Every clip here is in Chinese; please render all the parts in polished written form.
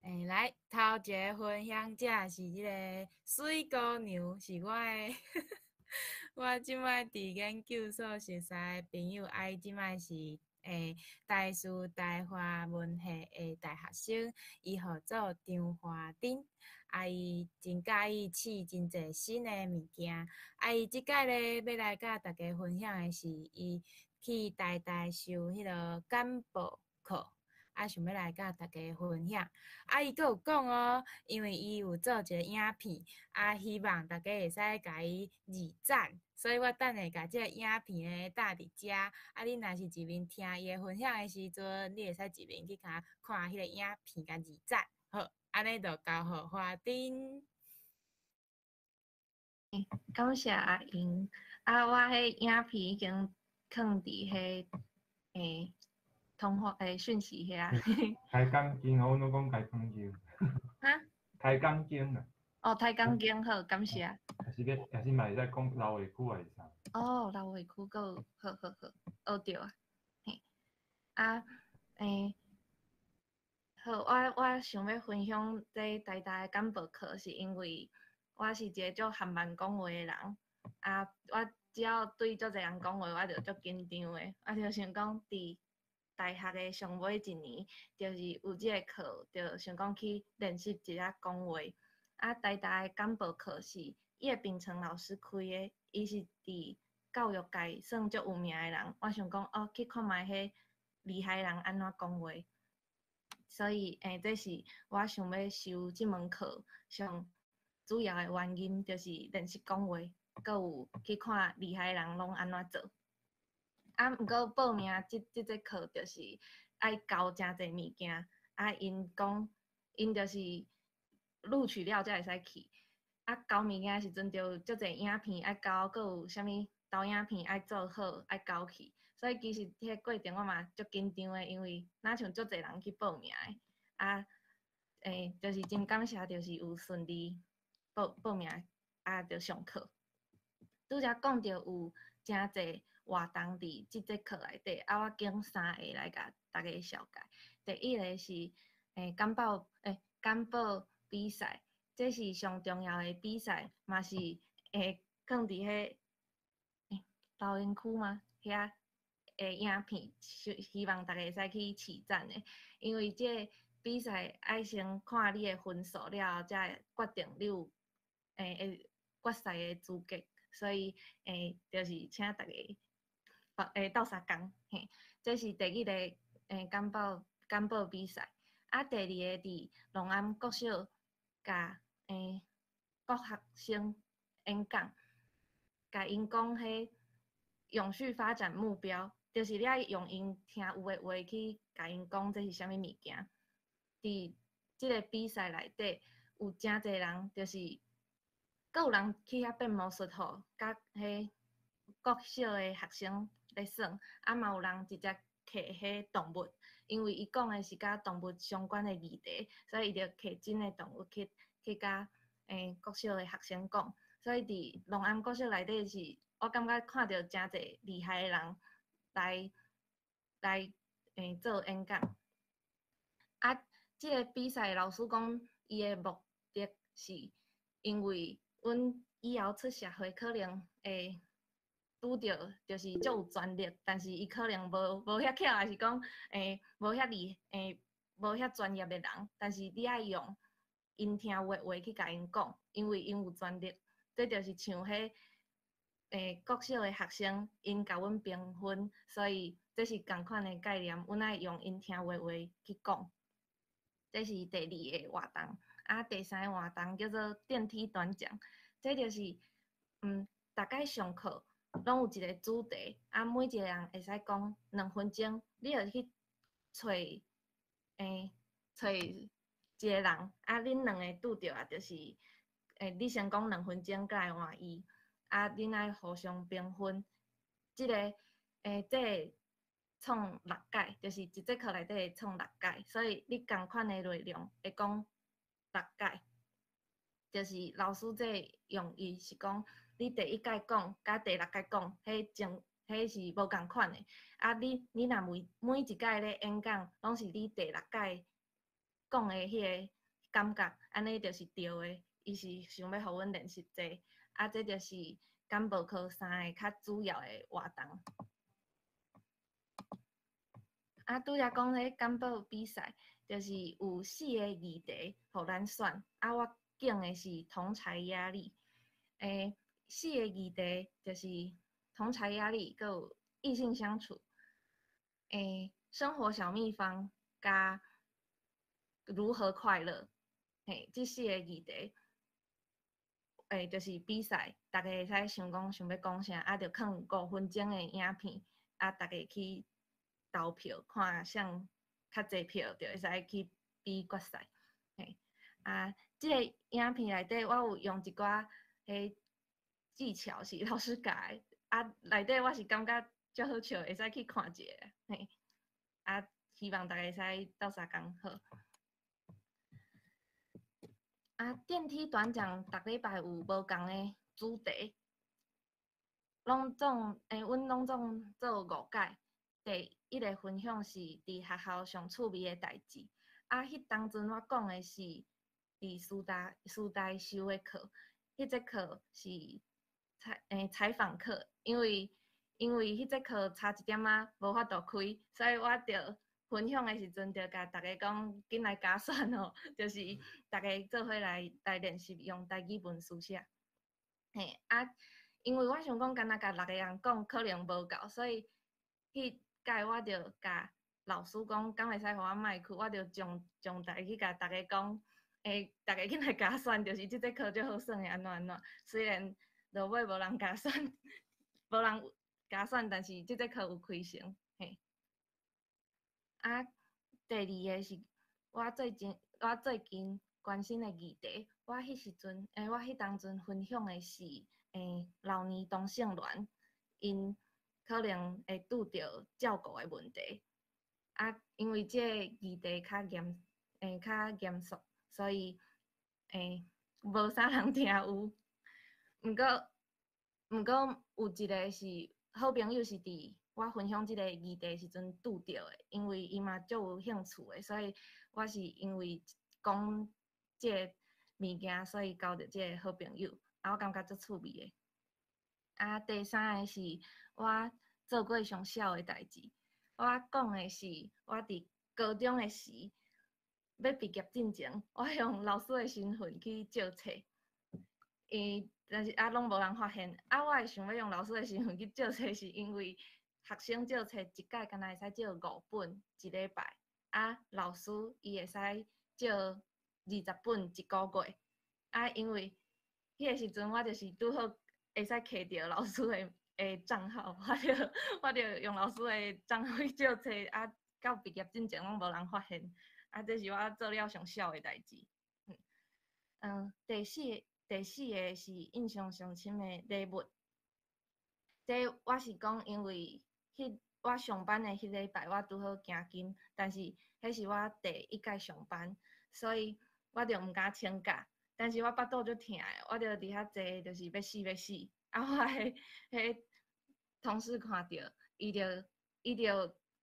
来头一个分享者是迄个水姑娘，是我的我即摆伫研究所熟识的朋友，伊即摆是台师大华文系的大学生，伊号做张华珍，伊真介意试真侪新的物件，伊即届咧要来甲大家分享的是伊去台大修迄个简报课。想要来甲大家分享。伊阁有讲哦，因为伊有做一个影片，希望大家会使甲伊二赞，所以我等下甲即个影片咧搭伫遮。你若是一面听伊分享的时阵，你会使一面去甲看迄个影片，甲二赞。好，安尼就交互华丁。感谢阿英，我迄影片已经放伫通话讯息遐。开讲经，我拢讲开讲经。哈？开讲经啦。哦，太讲经好，感谢。也是嘛会使讲老话句诶啥？哦，老话句够好，学着啊。嘿，好，我想要分享这台大诶简报课，是因为我是一个足含慢讲话诶人，我只要对足侪人讲话，我就足紧张诶，我就想讲伫大学诶上尾一年，就是有即个课，就想讲去练习一下讲话。台大诶简报课是叶秉成老师开诶，伊是伫教育界算足有名诶人，我想讲去看觅迄厉害人安怎讲话。所以，这是我想要修即门课上主要的原因，就是练习讲话，佮有去看厉害人拢安怎做。毋过报名即节课就是爱交真侪物件，因讲因就是录取了才会使去。交物件时阵就足侪影片爱交，佮有啥物投影片爱做好爱交去。所以其实迄个过程我嘛足紧张的，因为哪像足侪人去报名的，就是真感谢，就是有顺利报名，就上课。拄则讲到有真侪活动伫即节课内底，我拣3个来甲大家紹介。第一個是简報比賽，這是上重要的比賽，嘛是放伫留言區嗎？遐影片，希望大家會使去試讚的，因為這比賽愛先看你的分數了後，才會決定你有會決賽的資格。所以就是請大家鬥相共，這是第一個簡報比賽。第二個佇龍安國小甲國學生演講，甲因講迄永續發展目標，就是你愛用因聽有的話去甲因講這是啥物物件。佇即個比賽內底有真儕人，就是閣有人去遐變魔術虎，甲迄國小的學生咧耍，嘛有人直接刻迄動物，因為伊講的是甲動物相關的議題，所以伊就刻真的動物去甲國小的學生講。所以佇龍安國小內底是，我感覺看到真儕厲害的人來做演講。即個比賽老師講，伊的目的是因為阮以後出社會可能會拄着就是足有專業，但是伊可能無遐巧，還是講無遐專業的人，但是你愛用因聽有的話去甲因講，因為因有專業。這就是像迄國小的學生，因甲阮評分，所以這是同款的概念，阮愛用因聽有的話去講。這是第2個活動。第3個活動叫做電梯短講，這就是大概上課攏有一個主題，每一個人會使講2分鐘，你就去找一個人，恁兩個拄着就是你先講2分鐘，才來換伊，恁愛互相評分。這個創6屆，就是一節課內底會創6屆，所以你同款的內容會講6屆。就是老師這用意是講，你第1屆講，甲第6屆講，迄是無同款的。你若每一屆咧演講，攏是你第6屆讲的迄个感觉，安尼就是对的。伊是想要互阮练习这，这就是干部科3个较主要的活动。拄则讲迄干部比赛，就是有4个议题互咱选，我拣的是同侪压力。4个议题就是同侪压力，佮有异性相处，生活小秘方，甲如何快乐，这4个议题，就是比赛，大家会使想要讲啥，就放5分钟的影片，大家去投票，看谁较侪票，就会使去比决赛。这个影片内底我有用一寡技巧是老师教的，内底我是感觉足好笑，会使去看一下。希望大家会使斗相共好。电梯短讲，逐礼拜有无共的主题，阮总做5届。第1个分享是伫学校上趣味的代志。迄当阵我讲的是伫师大修的课，迄节课是采访课，因为迄节课差一点仔无法度开，所以我着分享的时阵，着甲大家讲，紧来加选哦，就是大家做伙来练习用台语文书写。因为我想讲，干那甲6个人讲可能无够，所以迄届我着甲老师讲，敢会使互我麦去，我着从台去甲大家讲，大家紧来加选，就是即节课最好算的安怎。虽然落尾无人加选，无人加选，但是即节课有开成。第2个是我最近关心的议题。我迄当阵分享的是老年同性恋，因可能会拄着照顾的问题。因为这个议题较严肃，所以无啥人听有。毋过有一个是好朋友，是伫我分享即个议题时阵拄着的，因为伊嘛足有兴趣的，所以我是因为讲即个物件，所以交着即个好朋友，我感觉足趣味的。第3个是我做过上痟的代志。我讲的是我伫高中的时，要毕业之前，我用老师的身份去借册，但是拢无人发现。我会想要用老师的身份去借册，是因为学生借册一届敢若会使借5本一礼拜，老师伊会使借20本一个月。因为迄个时阵我就是拄好会使摕到老师的账号，我着用老师的账号去借册，到毕业之前拢无人发现。这是我做了上痟的代志。第四个是印象上深的礼物。这我是讲，因为我上班的迄礼拜，我拄好行金，但是迄是我第1届上班，所以我着毋敢请假。但是我腹肚足疼的，我着伫遐坐，就是要死。我迄同事看到，伊着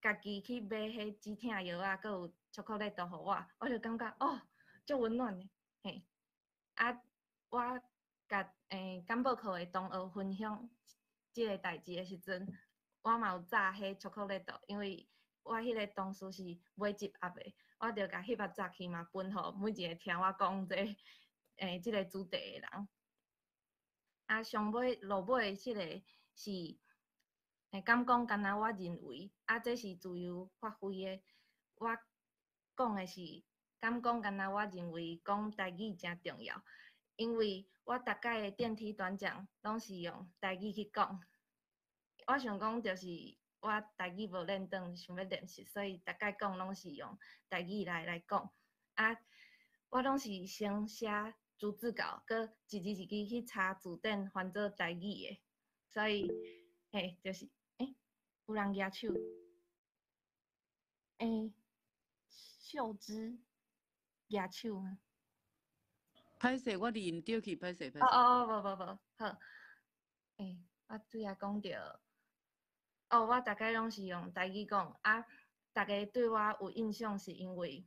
家己去买迄止疼药佮有巧克力豆互我着感觉足温暖的。我甲干部课的同学分享即个代志的时阵，我嘛有炸迄巧克力豆，因为我迄个同事是买集合的，我着甲翕啊炸去嘛分互每一个听我讲即个主题的人。上尾落尾即个是敢讲干那我认为，这是自由发挥的。我讲的是敢讲干那我认为讲台语真重要，因为我逐届的电梯短讲拢是用台语去讲。我想讲就是我台语无练转，想要练习，所以逐届讲拢是用台语来讲。我拢是先写逐字稿，佮一字去查字典翻做台语的，所以就是有人举手，秀芝举手啊。歹势，我认着去，歹势。无，好。我拄则讲着，我逐届拢是用台语讲，大家对我有印象是因为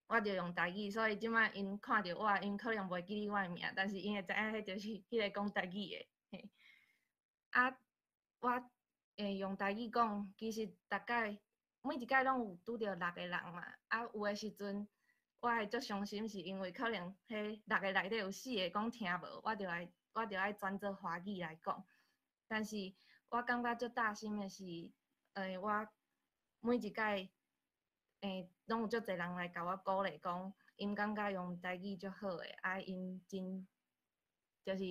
我就用台语，所以即摆因看着我，因可能袂记哩我的名，但是因会知影迄就是迄个讲台语的。嘿，啊，我用台语讲，其实大概每一届拢有拄着6个人嘛，啊有诶时阵，我会足伤心，是因为可能迄6个内底有4个讲听无，我就爱转做华语来讲。但是我感觉足大心的是，我每一届拢有足侪人来甲我鼓励讲，因感觉用台语足好诶，啊因真就是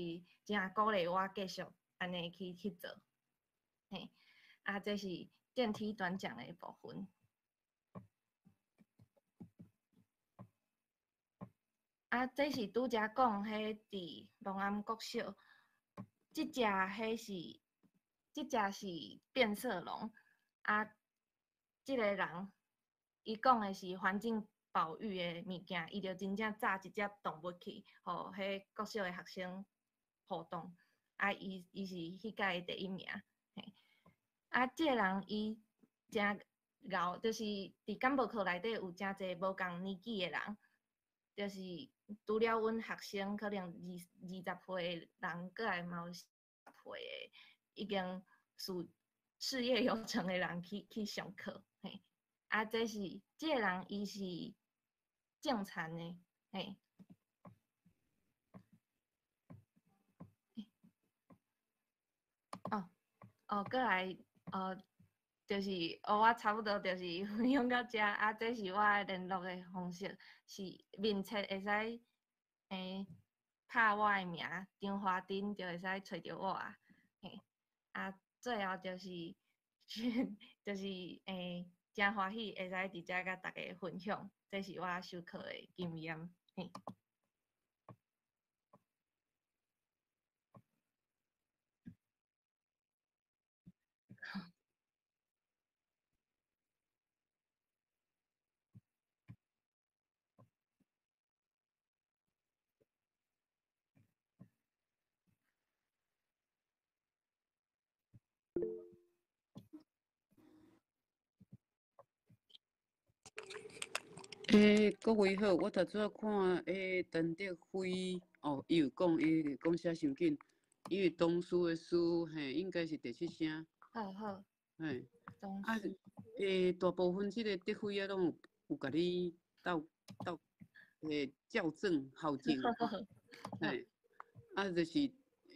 真鼓励我继续安尼去做。嘿，啊这是电梯短讲的部分。啊，这是拄则讲，迄伫龙安国小，即只是变色龙，啊，即个人，伊讲的是环境保育的物件，伊就真正炸一只动物去，互迄国小的学生互动，啊，伊是迄届第1名，嘿，啊，即个人伊真敖，就是伫干部课内底有真侪无共年纪的人。就是除了阮学生，可能20岁的人，阁会嘛有10岁的已经事业有成的人去上课，嘿，啊，这个人伊是种田的，嘿，阁来就是我差不多就是分享到遮，啊，这是我的联络的方式，是面册会使拍我的名，张华丁就会使找着我啊，嘿，啊，最后就是就是真欢喜会使伫遮甲大家分享，这是我授课的经验，嘿。各位好，我头拄看陈德辉哦，伊有讲讲写伤紧，因为童书的书嘿，应该是第7声。好，嘿，总啊是大部分即个德辉啊，拢有甲你斗校正校正吼，嘿，啊就是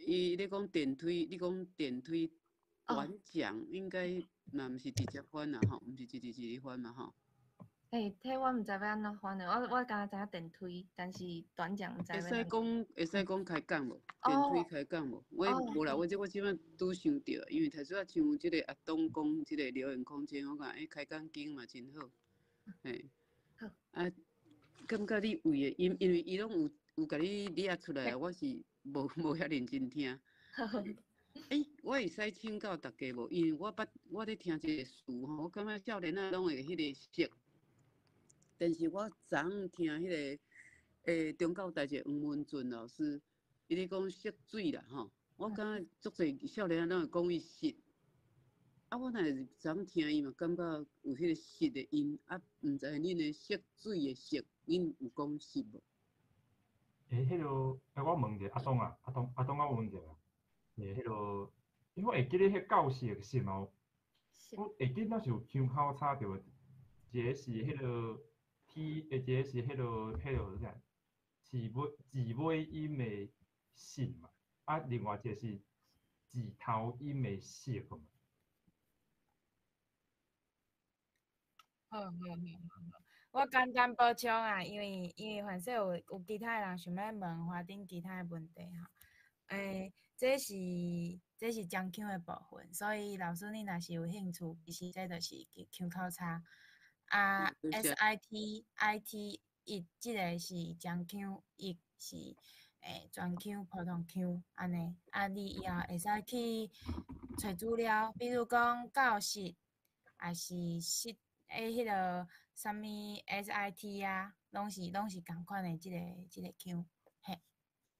伊咧讲电梯，你讲电梯短讲，应该嘛毋是直接翻啦吼，毋是直直翻嘛吼。迄我毋知要安怎翻的，我敢知影电梯，但是短讲毋知要。会使讲开讲无？电梯开讲无？无啦，我即摆拄想到，因为头先像即个阿东讲即个留言空间，我讲开讲经嘛真好，嘿，啊，感觉你为的因为伊拢有甲你列出来，我是无遐认真听。我会使请教大家无？因为我咧听一个词吼，我感觉少年仔拢会迄个识。但是我昨昏听迄个中教大学黄文俊老师，伊咧讲识水啦吼，我感觉足侪少年仔拢会讲伊识，啊，我若是昨昏听伊嘛，感觉有迄个识的音，啊，毋知恁的识水的识，恁有讲识无？迄落，我问者阿东啊，我问者啊，迄落，因为我会记咧迄教室的识嘛，我会记咱是有腔口差着，一个是迄落 T，一个是迄落啥，字尾音的信嘛，啊，另外一个是字头音的识嘛。好，我简单补充啊，因为凡说有其他人想要问华顶其他的问题吼，这是讲腔的部分，所以老师你若是有兴趣，其实这就是腔考察啊 ，SIT 一即个是讲腔，一是专腔、普通腔安尼，啊你以后会使去找资料，比如讲教室，还是迄个啥物 SIT 啊，拢是共款的即个腔，嘿，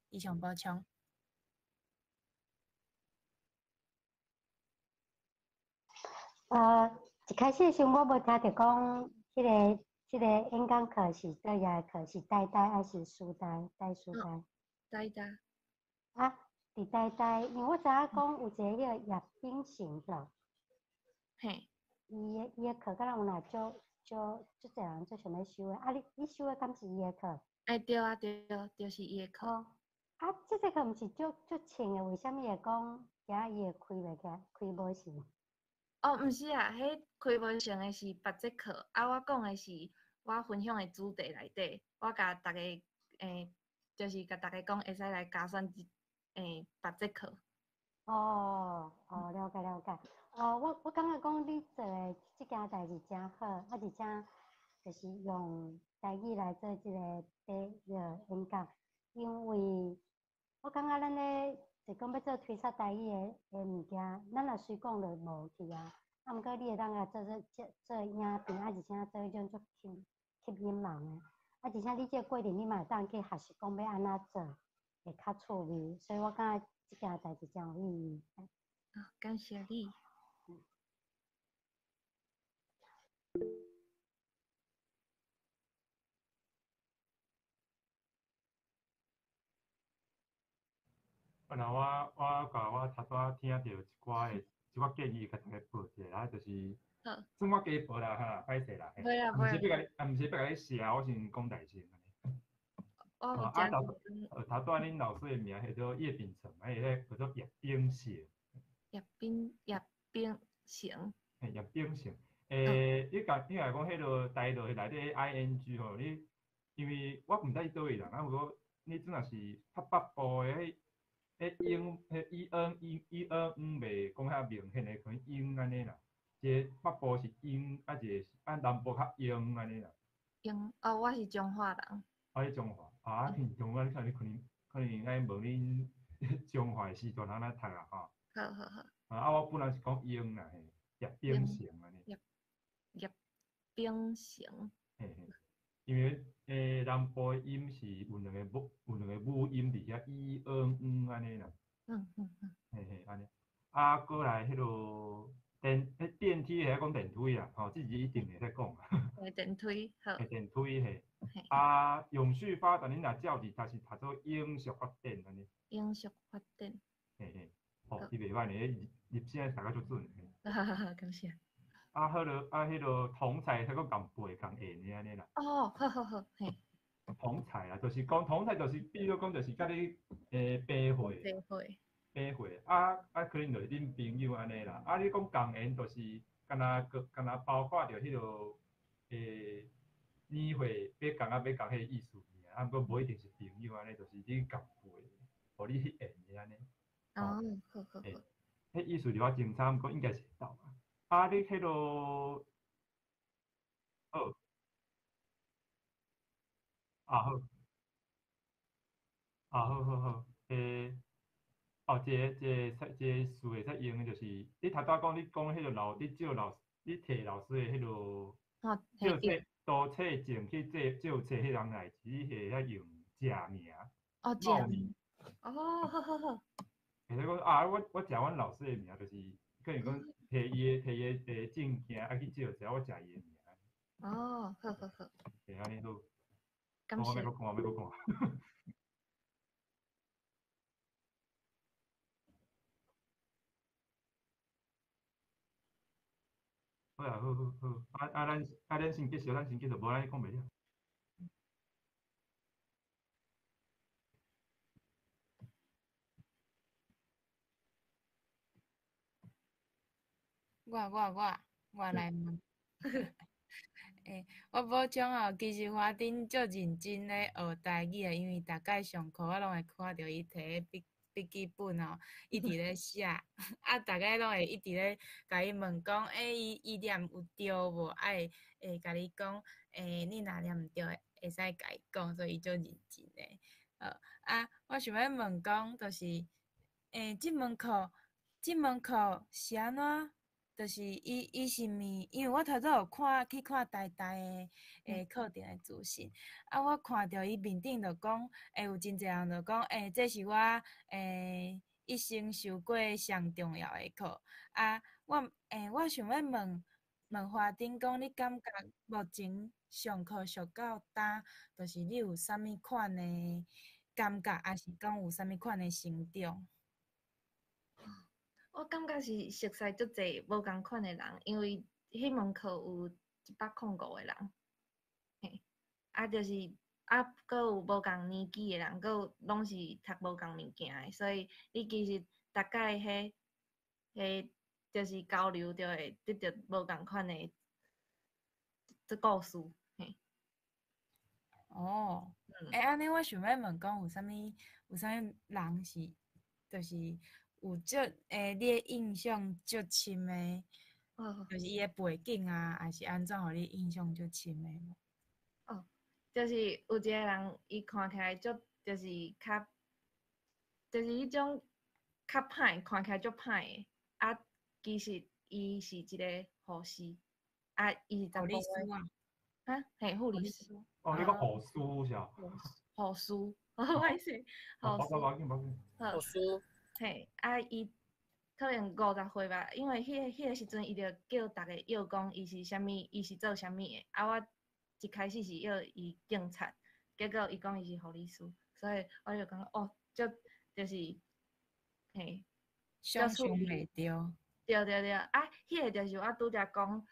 以上补充。一开始的时候我无听着讲迄个这个演讲课是倒个课是台大还是师大？师大？台大。啊，伫台大，因为我知影讲有一个迄个叶秉成咯。嘿。伊个课敢若有若足侪人最想要修的，啊你修的敢是伊个课？对啊对，就是伊个课。啊，即个课毋是足清的，为虾米会讲今仔伊会开袂起来，开无成？毋是啊，迄开无成的是别节课，啊，我讲的是我分享的主题内底，我甲大家就是甲大家讲会使来加选别节课。了解。我感觉讲你做的即件代志真好，啊，而且就是用台语来做即个演讲，因为我感觉咱咧是讲要做推出台语的物件，咱若随讲就无去啊。啊，毋过你会当来做影片，啊，而且做迄种足吸引人的，啊，而且你即个过程你嘛会当去学习讲要安怎做，会较趣味，所以我感觉即件代志真有意义。感谢你。然后我头拄听到一寡建议，甲大家报一下，就是算我家报啦哈，歹势啦。袂啦。毋是要甲你写，我先讲大声。头拄恁老师的名叫做叶秉成，迄个叫做叶秉成。叶秉成。叶秉成。你甲讲迄落台落内底 ing 吼，你因为我毋知倒位人，啊，不过你真若是较北部的英袂讲遐明显的，可能英安尼啦。一个北部是英，啊一个南部较英安尼啦。英我是中华人。你中华中华，你可能爱问恁中华时段安怎读啊？吼。好。我本来是讲英啦，叶秉成安尼。叶秉成。因为南部的音是有两个母音伫遐安尼啦。安尼。过来迄落电梯会晓讲电梯啦，即是一定会使讲啊。电梯好。电梯永续发展，恁若照字，它是读做永续发展安尼。永续发展。你袂歹呢，入声读甲足准。感谢。好落迄落同菜，才讲共背共下安尼啦。好。同菜啦，就是讲同菜，就是比如讲，就是甲你白会。可能就是恁朋友安尼啦。你讲共言，就是敢若包括着迄落年会要共迄意思尔。不过无一定是朋友安尼，就是你共背，互你去演安尼。好。迄意思就我真差，毋过应该是会到啊。你迄落好。好。好。一个词会使用的，就是你头拄讲你讲迄落你借你摕老师的迄落借多册证去借册迄人来，你会晓用假名。假名。好。会使讲我食阮老师的名，就是可能讲摕伊的证件去借者，我食伊的名。好。安尼好。感谢。要讲。好。咱先结束，无咱讲袂了。我来问。我补充其实华丁足认真咧学台语因为大概上课我拢会看到伊摕笔记本一直咧写，大概拢会一直咧甲伊问讲，伊念有对无？会甲你讲，你若念毋对，会使甲伊讲，所以伊足认真诶。我想要问讲，就是即门课是安怎？就是伊是毋？因为我头早有去看台大诶课程诶资讯，我看到伊面顶就讲，有真侪人就讲，这是我一生修过上重要诶课。我想要问，问华顶讲，你感觉目前上课上到呾，就是你有啥物款的感觉，还是讲有啥物款的成长？我感觉是熟悉足侪无共款的人，因为迄门课有105个人，嘿，就是佫有无共年纪的人，佫有拢是读无共物件的，所以你其实大概迄就是交流就会得到无共款的故事，嘿。哦，安尼我想要问讲，有啥物人是，就是有足你的印象足深的，就是伊的背景啊，还是安怎互你印象足深的无？就是有一个人，伊看起来就是较，就是迄种较歹，看起来足歹的，其实伊是一个护士，伊是护理师啊，嘿，护理师。哦，你讲护士是啊？护士，歹势，护士。护士。嘿，伊可能50岁吧，因为迄个时阵，伊就叫大家要讲伊是啥物，伊是做啥物的。我一开始是要伊警察，结果伊讲伊是护理师，所以我就讲就是嘿，想袂着。对，迄个就是我拄则讲，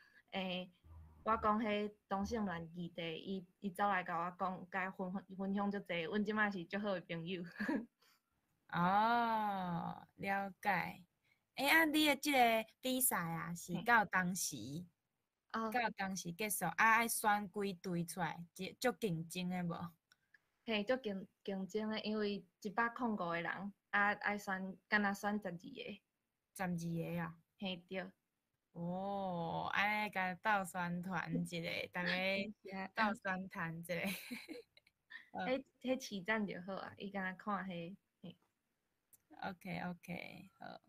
我讲迄同性恋议题，伊走来甲我讲，甲分享足济，阮即摆是足好的朋友。哦，了解。你的即个比赛啊，是到当时结束，爱选几队出来，足竞争的无？嘿，足竞争的，因为105个人，爱选，敢若选12个。12个啊？嘿，对。哦，安尼甲斗宣传一下，大家斗宣传一下。迄市站就好啊，伊敢若看迄。OK，好。